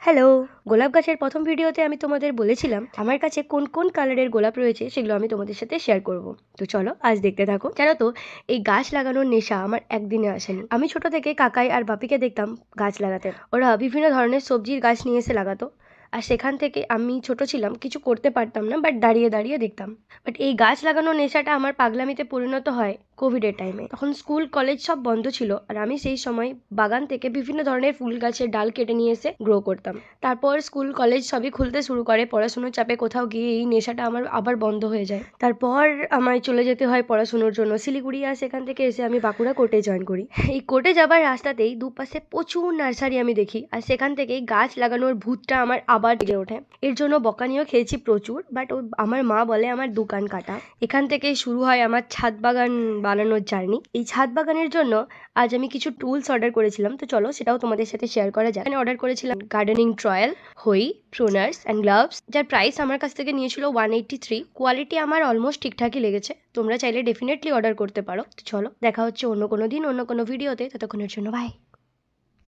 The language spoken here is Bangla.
হ্যালো! গোলাপ গাছের প্রথম ভিডিওতে আমি তোমাদের বলেছিলাম আমার কাছে কোন কোন কালারের গোলাপ রয়েছে সেগুলো আমি তোমাদের সাথে শেয়ার করব। তো চলো আজ দেখতে থাকো। জানো তো এই গাছ লাগানোর নেশা আমার একদিনে আসেনি। আমি ছোট থেকে কাকাই আর বাপিকে দেখতাম গাছ লাগাতে। ওরা বিভিন্ন ধরনের সবজির গাছ নিয়ে এসে লাগাতো। আর সেখান থেকে আমি ছোট ছিলাম, কিছু করতে পারতাম না, বাট দাঁড়িয়ে দাঁড়িয়ে দেখতাম। বাট এই গাছ লাগানোর নেশাটা আমার পাগলামিতে পরিণত হয় কোভিডের টাইমে। তখন স্কুল কলেজ সব বন্ধ ছিল আর আমি সেই সময় বাগান থেকে বিভিন্ন ধরনের ফুল গাছের ডাল কেটে নিয়ে এসে গ্রো করতাম। তারপর স্কুল কলেজ সবই খুলতে শুরু করে, পড়াশুনোর চাপে কোথাও গিয়ে এই নেশাটা আমার আবার বন্ধ হয়ে যায়। তারপর আমায় চলে যেতে হয় পড়াশুনোর জন্য শিলিগুড়ি, আর সেখান থেকে এসে আমি বাঁকুড়া কোর্টে জয়েন করি। এই কোর্টে যাবার রাস্তাতেই দুপাশে প্রচুর নার্সারি আমি দেখি, আর সেখান থেকেই গাছ লাগানোর ভূতটা আমার আবার জেগে ওঠে। এর জন্য বকানিও খেয়েছি প্রচুর, বাট আমার মা বলে আমার দোকান কাটা। এখান থেকেই শুরু হয় আমার ছাদ বাগান বানানোর জার্নি। এই ছাদ বাগানের জন্য আজ আমি কিছু টুলস অর্ডার করেছিলাম, তো চলো সেটাও তোমাদের সাথে শেয়ার করা যায়। আমি অর্ডার করেছিলাম গার্ডেনিং ট্রয়াল, হই, প্রুনার্স অ্যান্ড গ্লাভস, যার প্রাইস আমার কাছ থেকে নিয়েছিল 183। কোয়ালিটি আমার অলমোস্ট ঠিকঠাকই লেগেছে। তোমরা চাইলে ডেফিনেটলি অর্ডার করতে পারো। তো চলো দেখা হচ্ছে অন্য কোনো দিন অন্য কোনো ভিডিওতে। ততক্ষণের জন্য বাই।